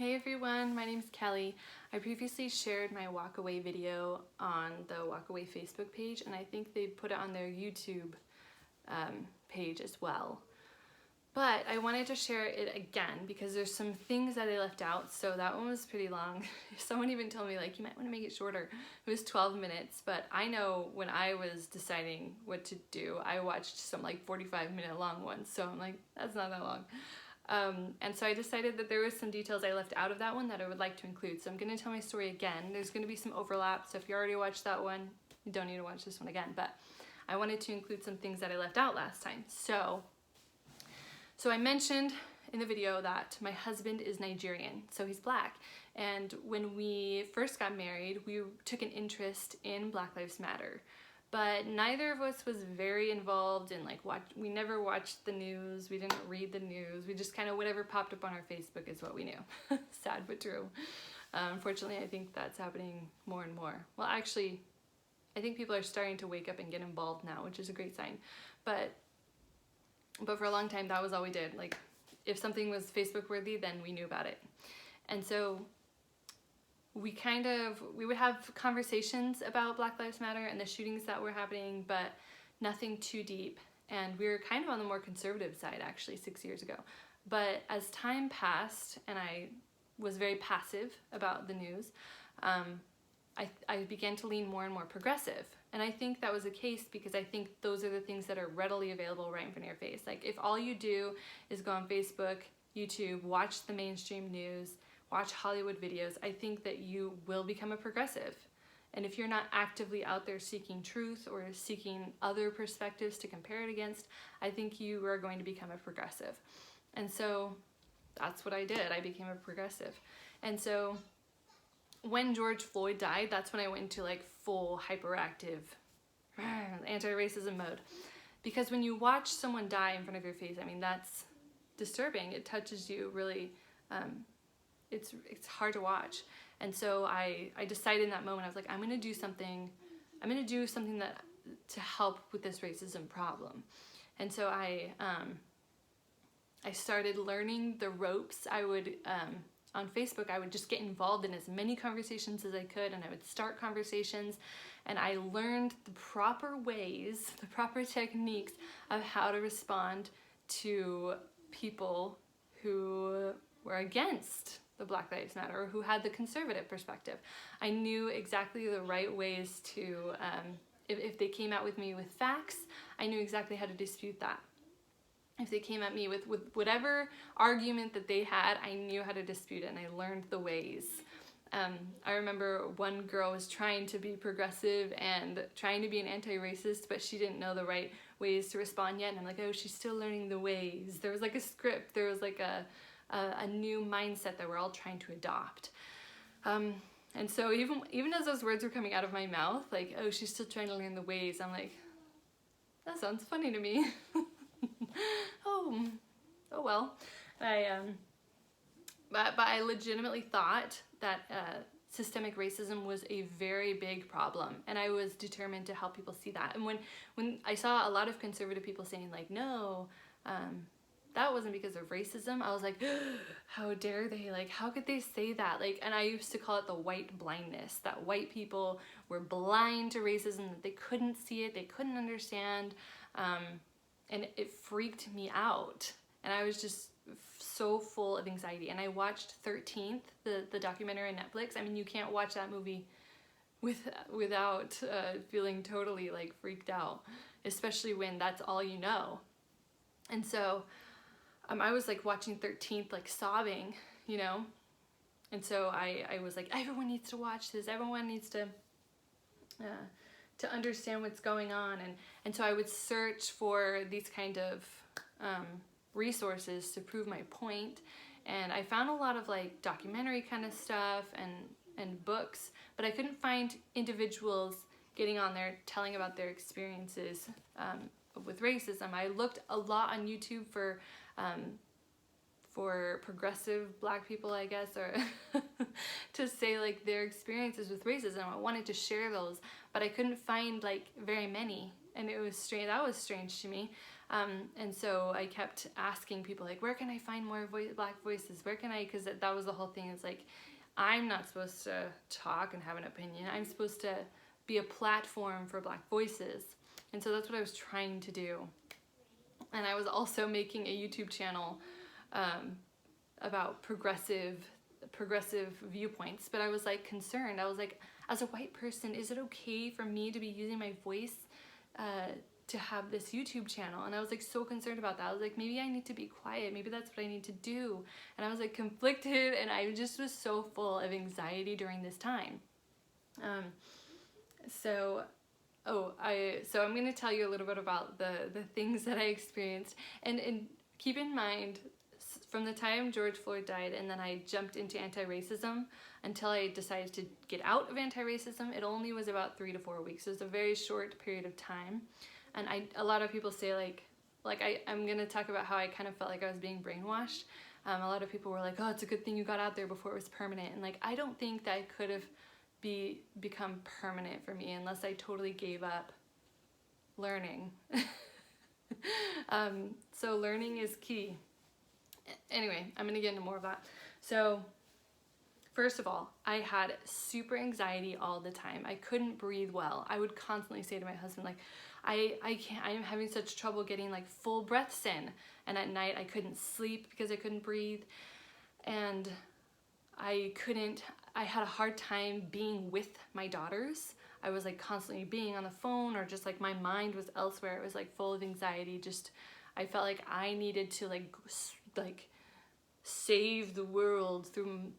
Hey everyone, my name is Kelly. I previously shared my walkaway video on the walkaway Facebook page, and I think they put it on their YouTube page as well. But I wanted to share it again because there's some things that I left out, so that one was pretty long. Someone even told me like you might want to make it shorter. It was 12 minutes, but I know when I was deciding what to do, I watched some like 45-minute long ones, so I'm like, that's not that long. And so I decided that there was some details I left out of that one that I would like to include. So I'm going to tell my story again. There's going to be some overlap, so if you already watched that one, you don't need to watch this one again. But I wanted to include some things that I left out last time. So I mentioned in the video that my husband is Nigerian, so he's black. And when we first got married, we took an interest in Black Lives Matter. But neither of us was very involved in we never watched the news, we didn't read the news, we just kind of whatever popped up on our Facebook is what we knew. Sad but true. Unfortunately, I think that's happening more and more. Well, actually, I think people are starting to wake up and get involved now, which is a great sign. But for a long time, that was all we did. Like, if something was Facebook worthy, then we knew about it. And so we would have conversations about Black Lives Matter and the shootings that were happening, but nothing too deep. And we were kind of on the more conservative side, actually, 6 years ago. But as time passed and I was very passive about the news, I began to lean more and more progressive. And I think that was the case because I think those are the things that are readily available right in front of your face. Like, if all you do is go on Facebook, YouTube, watch the mainstream news, watch Hollywood videos, I think that you will become a progressive. And if you're not actively out there seeking truth or seeking other perspectives to compare it against, I think you are going to become a progressive. And so that's what I did. I became a progressive. And so when George Floyd died, that's when I went into like full hyperactive anti-racism mode. Because when you watch someone die in front of your face, I mean, that's disturbing. It touches you really. It's hard to watch. And so I decided in that moment, I was like, I'm going to do something that to help with this racism problem. And so I started learning the ropes. I would, on Facebook, I would just get involved in as many conversations as I could, and I would start conversations, and I learned the proper ways, the proper techniques of how to respond to people who were against the Black Lives Matter, or who had the conservative perspective. I knew exactly the right ways to, if they came out with me with facts, I knew exactly how to dispute that. If they came at me with whatever argument that they had, I knew how to dispute it, and I learned the ways. I remember one girl was trying to be progressive and trying to be an anti-racist, but she didn't know the right ways to respond yet, and I'm like, oh, she's still learning the ways. There was like a script, there was like a new mindset that we're all trying to adopt. And so even as those words were coming out of my mouth, like, oh, she's still trying to learn the ways, I'm like, that sounds funny to me. oh well. But I legitimately thought that systemic racism was a very big problem, and I was determined to help people see that. And when I saw a lot of conservative people saying like, no, that wasn't because of racism, I was like, how dare they? Like, how could they say that? Like, and I used to call it the white blindness, that white people were blind to racism, that they couldn't see it, they couldn't understand, and it freaked me out. And I was just so full of anxiety. And I watched 13th, the documentary on Netflix. I mean, you can't watch that movie without feeling totally like freaked out, especially when that's all you know. And so I was like watching 13th, like sobbing, you know? And so I was like, everyone needs to watch this. Everyone needs to understand what's going on. And so I would search for these kind of resources to prove my point. And I found a lot of like documentary kind of stuff and books, but I couldn't find individuals getting on there telling about their experiences with racism. I looked a lot on YouTube for progressive black people, I guess, or to say like their experiences with racism. I wanted to share those, but I couldn't find like very many, and it was strange. That was strange to me. And so I kept asking people, like, where can I find more Black voices? Where can I, because that was the whole thing, is like, I'm not supposed to talk and have an opinion. I'm supposed to be a platform for Black voices. And so that's what I was trying to do. And I was also making a YouTube channel about progressive viewpoints, but I was like concerned. I was like, as a white person, is it okay for me to be using my voice to have this YouTube channel? And I was like so concerned about that. I was like, maybe I need to be quiet. Maybe that's what I need to do. And I was like conflicted, and I just was so full of anxiety during this time. So I'm going to tell you a little bit about the things that I experienced, and keep in mind, from the time George Floyd died and then I jumped into anti-racism until I decided to get out of anti-racism, it only was about 3 to 4 weeks. It was a very short period of time. And a lot of people say I'm going to talk about how I kind of felt like I was being brainwashed. A lot of people were like, oh, it's a good thing you got out there before it was permanent. And like, I don't think that could have become permanent for me unless I totally gave up learning. So learning is key. Anyway, I'm going to get into more of that. So first of all, I had super anxiety all the time. I couldn't breathe well. I would constantly say to my husband, like, I am having such trouble getting like full breaths in. And at night I couldn't sleep because I couldn't breathe. And I had a hard time being with my daughters. I was like constantly being on the phone, or just like my mind was elsewhere. It was like full of anxiety. Just, I felt like I needed to like save the world through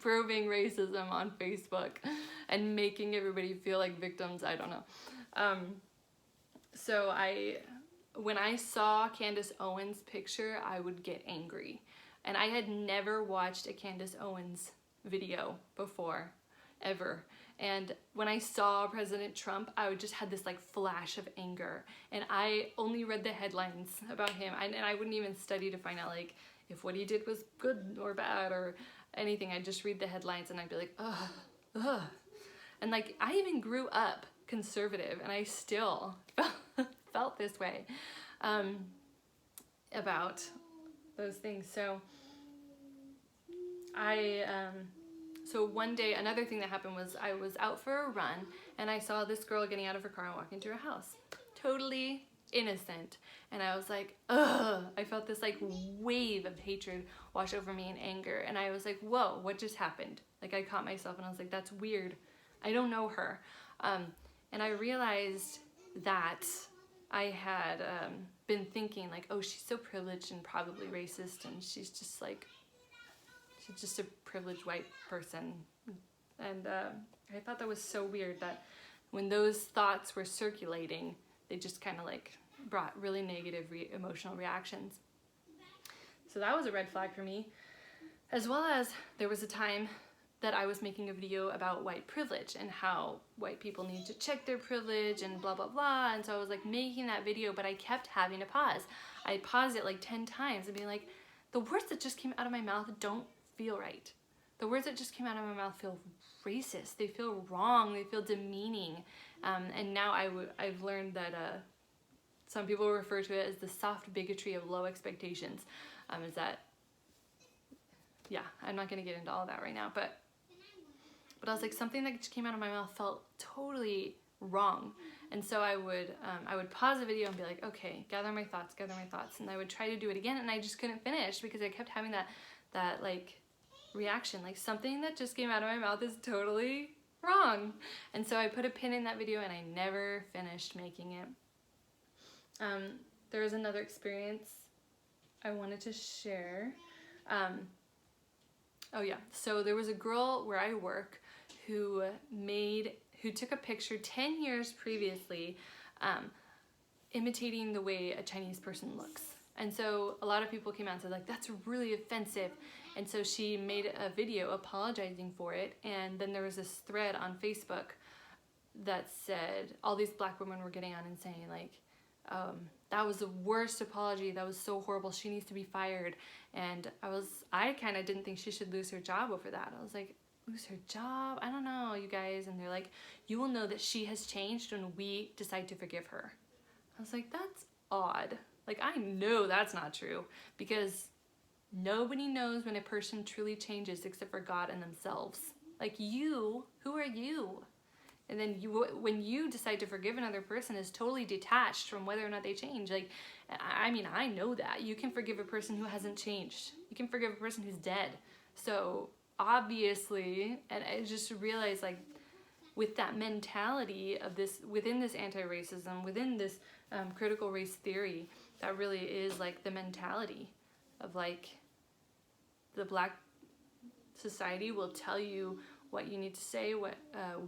probing racism on Facebook and making everybody feel like victims. I don't know. So when I saw Candace Owens' picture, I would get angry. And I had never watched a Candace Owens video before, ever. And when I saw President Trump, I just had this like flash of anger. And I only read the headlines about him. And I wouldn't even study to find out like if what he did was good or bad or anything. I'd just read the headlines and I'd be like, ugh, ugh. And like, I even grew up conservative and I still felt this way about those things. So so one day, another thing that happened was I was out for a run and I saw this girl getting out of her car and walking to her house. Totally innocent. And I was like, ugh. I felt this like wave of hatred wash over me and anger. And I was like, whoa, what just happened? Like I caught myself and I was like, that's weird. I don't know her. And I realized that I had been thinking like, oh, she's so privileged and probably racist, and she's just a privileged white person. And I thought that was so weird that when those thoughts were circulating, they just kind of like brought really negative emotional reactions. So that was a red flag for me, as well as there was a time that I was making a video about white privilege and how white people need to check their privilege and blah, blah, blah. And so I was like making that video, but I kept having to pause. I paused it like 10 times and being like, the words that just came out of my mouth don't feel right. The words that just came out of my mouth feel racist. They feel wrong. They feel demeaning. And now I've learned that some people refer to it as the soft bigotry of low expectations. Is that, yeah, I'm not going to get into all of that right now, but I was like, something that just came out of my mouth felt totally wrong. And so I would pause the video and be like, okay, gather my thoughts. And I would try to do it again, and I just couldn't finish because I kept having that like reaction, like something that just came out of my mouth is totally wrong. And so I put a pin in that video and I never finished making it. There was another experience I wanted to share. Oh yeah, so there was a girl where I work who took a picture 10 years previously imitating the way a Chinese person looks. And so a lot of people came out and said like, that's really offensive. And so she made a video apologizing for it. And then there was this thread on Facebook that said all these black women were getting on and saying like, that was the worst apology. That was so horrible. She needs to be fired. And I kind of didn't think she should lose her job over that. I was like, lose her job? I don't know, you guys. And they're like, you will know that she has changed when we decide to forgive her. I was like, that's odd. Like, I know that's not true, because nobody knows when a person truly changes except for God and themselves. Like, you, who are you? And then when you decide to forgive another person, is totally detached from whether or not they change. Like, I mean, I know that. You can forgive a person who hasn't changed. You can forgive a person who's dead. So obviously, and I just realized, like, with that mentality of this, within this anti-racism, within this critical race theory, that really is like the mentality of, like, the Black society will tell you what you need to say,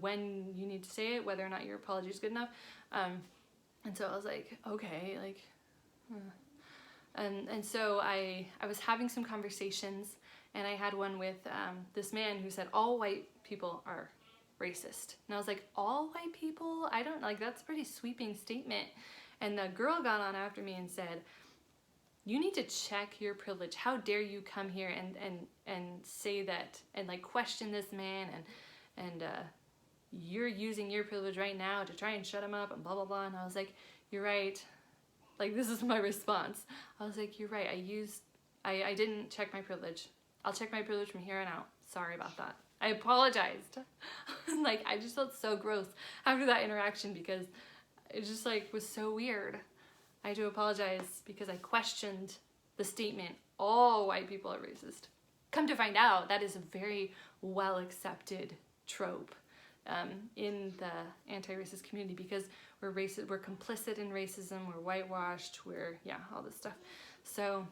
when you need to say it, whether or not your apology is good enough. And so I was like, okay, like, and so I was having some conversations, and I had one with this man who said all white people are racist. And I was like, all white people? I don't, like, that's a pretty sweeping statement. And the girl got on after me and said, you need to check your privilege. How dare you come here and say that, and like question this man, and you're using your privilege right now to try and shut him up and blah blah blah. And I was like, you're right. Like, this is my response. I was like, you're right. I didn't check my privilege. I'll check my privilege from here on out. Sorry about that. I apologized. Like, I just felt so gross after that interaction, because it just like was so weird. I had to apologize because I questioned the statement, all white people are racist. Come to find out, that is a very well accepted trope in the anti-racist community, because we're racist, we're complicit in racism, we're whitewashed, we're, yeah, all this stuff. So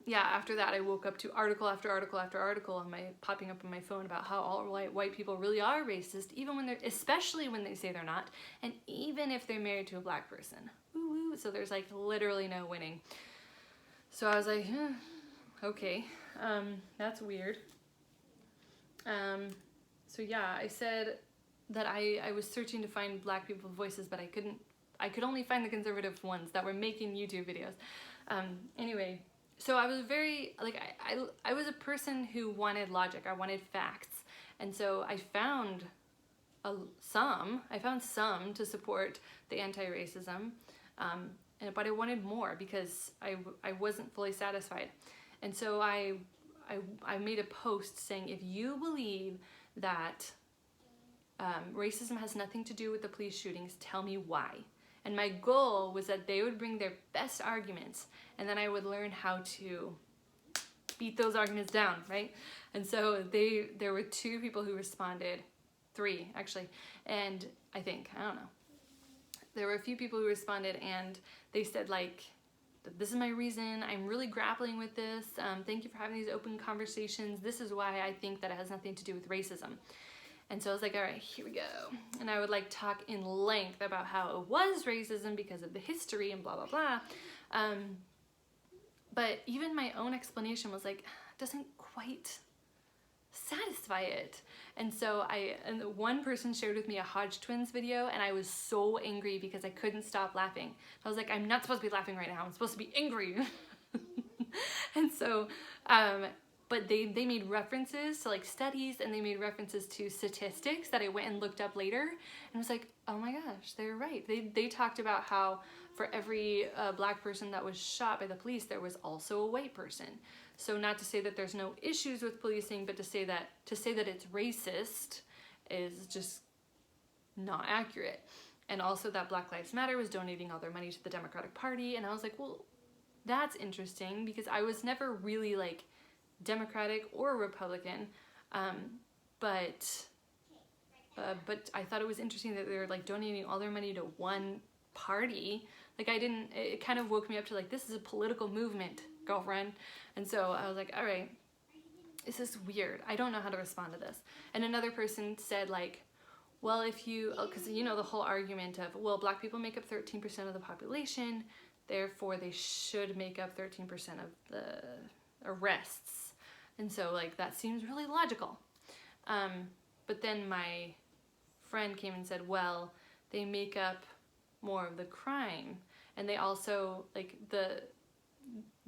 yeah, after that I woke up to article after article after article on popping up on my phone about how all white people really are racist, even when they're, especially when they say they're not, and even if they're married to a Black person. Woo woo. So there's like literally no winning. So I was like, okay, that's weird. So yeah, I said that I was searching to find Black people's voices, but I could only find the conservative ones that were making YouTube videos. Anyway, so I was very, like, I was a person who wanted logic, I wanted facts, and so I found some to support the anti-racism, but I wanted more, because I wasn't fully satisfied. And so I made a post saying, if you believe that racism has nothing to do with the police shootings, tell me why. And my goal was that they would bring their best arguments, and then I would learn how to beat those arguments down, right? And so there were 2 people who responded, 3 actually, and I don't know. There were a few people who responded, and they said, like, this is my reason, I'm really grappling with this, thank you for having these open conversations, this is why I think that it has nothing to do with racism. And so I was like, all right, here we go. And I would like talk in length about how it was racism because of the history and blah, blah, blah. But even my own explanation was like, doesn't quite satisfy it. And so and one person shared with me a Hodge Twins video, and I was so angry because I couldn't stop laughing. I was like, I'm not supposed to be laughing right now, I'm supposed to be angry. And so, but they made references to like studies, and they made references to statistics that I went and looked up later, and I was like, oh my gosh, they're right. They talked about how for every Black person that was shot by the police, there was also a white person. So not to say that there's no issues with policing, but to say that it's racist is just not accurate. And also that Black Lives Matter was donating all their money to the Democratic Party, and I was like, well, that's interesting, because I was never really like Democratic or Republican, but I thought it was interesting that they were like donating all their money to one party. Like, it kind of woke me up to like, this is a political movement, girlfriend. And so I was like, all right, this is weird. I don't know how to respond to this. And another person said like, well, because you know the whole argument of, well, Black people make up 13% of the population, therefore they should make up 13% of the arrests. And so like, that seems really logical. But then my friend came and said, well, they make up more of the crime, and they also like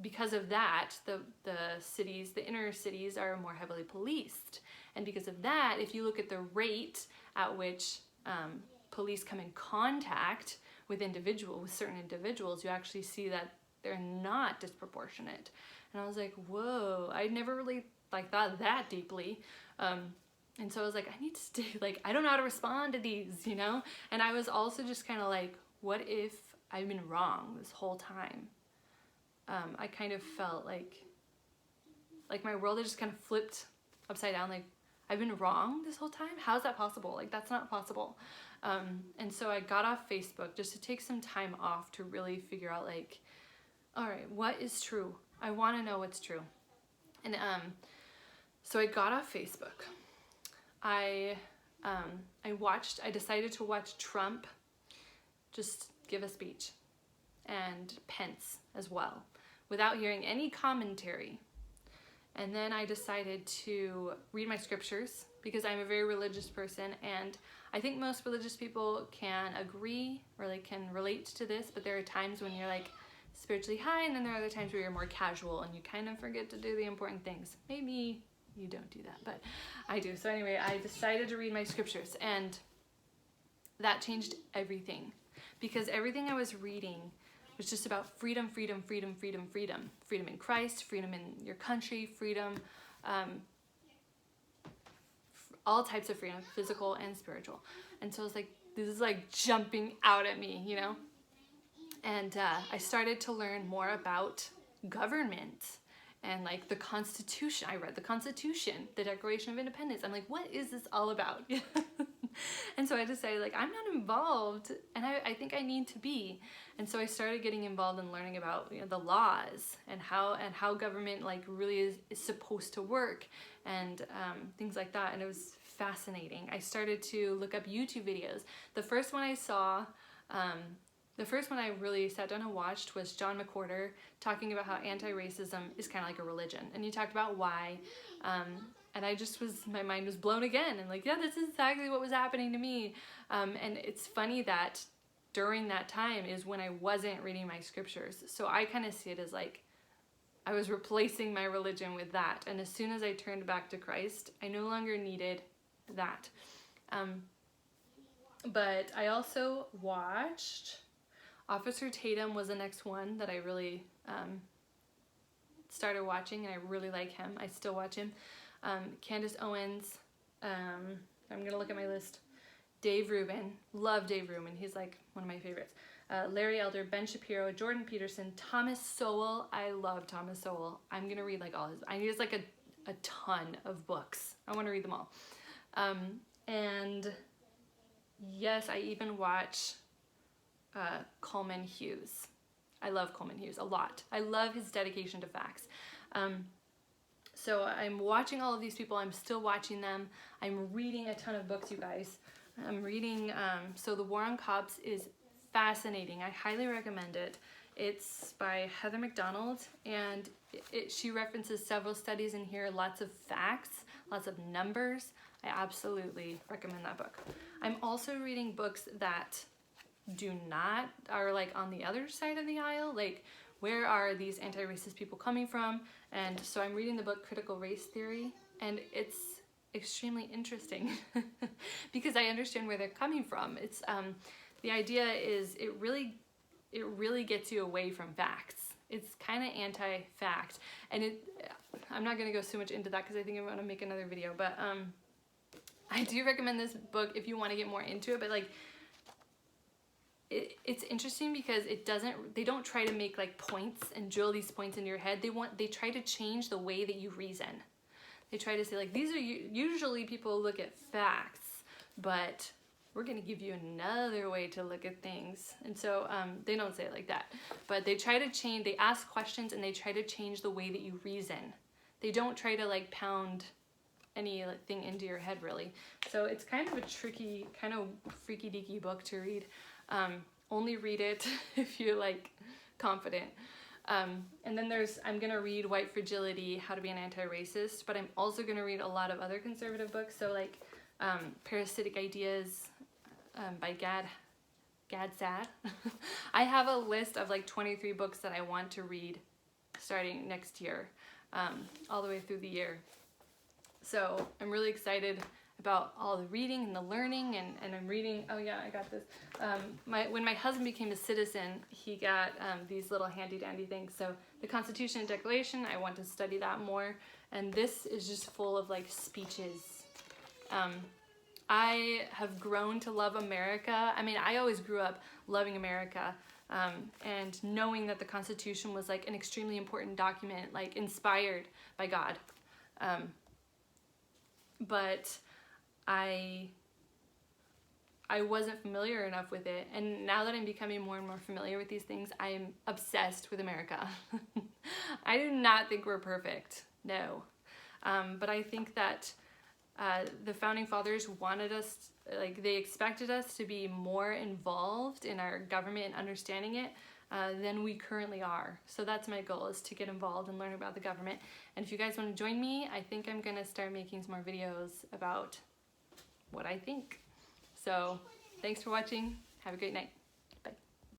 because of that, the inner cities are more heavily policed, and because of that, if you look at the rate at which police come in contact with certain individuals, you actually see that they're not disproportionate. And I was like, whoa, I never really like thought that deeply. And so I was like, I need to stay, like, I don't know how to respond to these, you know? And I was also just kind of like, what if I've been wrong this whole time? I kind of felt like my world had just kind of flipped upside down. Like, I've been wrong this whole time? How is that possible? Like, that's not possible. And so I got off Facebook just to take some time off to really figure out, like, all right, what is true? I want to know what's true. And so I got off Facebook. I decided to watch Trump just give a speech, and Pence as well, without hearing any commentary. And then I decided to read my scriptures, because I'm a very religious person, and I think most religious people can agree or like can relate to this, but there are times when you're like spiritually high, and then there are other times where you're more casual and you kind of forget to do the important things. Maybe you don't do that, but I do. So anyway, I decided to read my scriptures, and that changed everything, because everything I was reading was just about freedom, freedom, freedom, freedom, freedom. Freedom in Christ, freedom in your country, freedom, all types of freedom, physical and spiritual. And so I was like, this is like jumping out at me, you know? And I started to learn more about government and like the Constitution. I read the Constitution, the Declaration of Independence. I'm like, what is this all about? And so I decided, like, I'm not involved, and I think I need to be. And so I started getting involved in learning about, you know, the laws and how government like really is supposed to work, and things like that. And it was fascinating. I started to look up YouTube videos. The first one I saw, the first one I really sat down and watched was John McWhorter talking about how anti-racism is kind of like a religion. And he talked about why, and I just my mind was blown again. And like, yeah, this is exactly what was happening to me. And it's funny that during that time is when I wasn't reading my scriptures. So I kind of see it as like, I was replacing my religion with that. And as soon as I turned back to Christ, I no longer needed that. But I also watched Officer Tatum was the next one that I really started watching, and I really like him. I still watch him. Candace Owens, I'm gonna look at my list. Dave Rubin, love Dave Rubin. He's like one of my favorites. Larry Elder, Ben Shapiro, Jordan Peterson, Thomas Sowell. I love Thomas Sowell. I'm gonna read like all his. I need like a ton of books. I want to read them all. And yes, I even watch Coleman Hughes. I love Coleman Hughes a lot. I love his dedication to facts. So I'm watching all of these people. I'm still watching them. I'm reading a ton of books, you guys. I'm reading, so The War on Cops is fascinating. I highly recommend it. It's by Heather McDonald, and she references several studies in here, lots of facts, lots of numbers. I absolutely recommend that book. I'm also reading books that are like on the other side of the aisle, like where are these anti-racist people coming from? And so I'm reading the book Critical Race Theory, and it's extremely interesting because I understand where they're coming from. It's the idea is it really gets you away from facts. It's kind of anti-fact, and I'm not going to go so much into that because I think I'm going to make another video, but I do recommend this book if you want to get more into it. But like, it's interesting because they don't try to make like points and drill these points into your head. They try to change the way that you reason. They try to say like, these are usually people look at facts, but we're going to give you another way to look at things. And so they don't say it like that, but they try to change, they ask questions and they try to change the way that you reason. They don't try to like pound anything into your head really. So it's kind of a tricky, kind of freaky deaky book to read. Only read it if you're like confident. And then I'm gonna read White Fragility, How to Be an Anti-Racist, but I'm also gonna read a lot of other conservative books. So like Parasitic Ideas by Gad Saad. I have a list of like 23 books that I want to read starting next year, all the way through the year. So I'm really excited. about all the reading and the learning, and I'm reading, oh yeah, I got this. When my husband became a citizen, he got these little handy dandy things. So the Constitution and Declaration, I want to study that more. And this is just full of like speeches. I have grown to love America. I mean, I always grew up loving America, and knowing that the Constitution was like an extremely important document, like inspired by God. But I wasn't familiar enough with it, and now that I'm becoming more and more familiar with these things, I am obsessed with America. I do not think we're perfect, no. But I think that the Founding Fathers wanted us, like they expected us to be more involved in our government and understanding it than we currently are. So that's my goal, is to get involved and learn about the government. And if you guys want to join me, I think I'm gonna start making some more videos about what I think. So thanks for watching. Have a great night.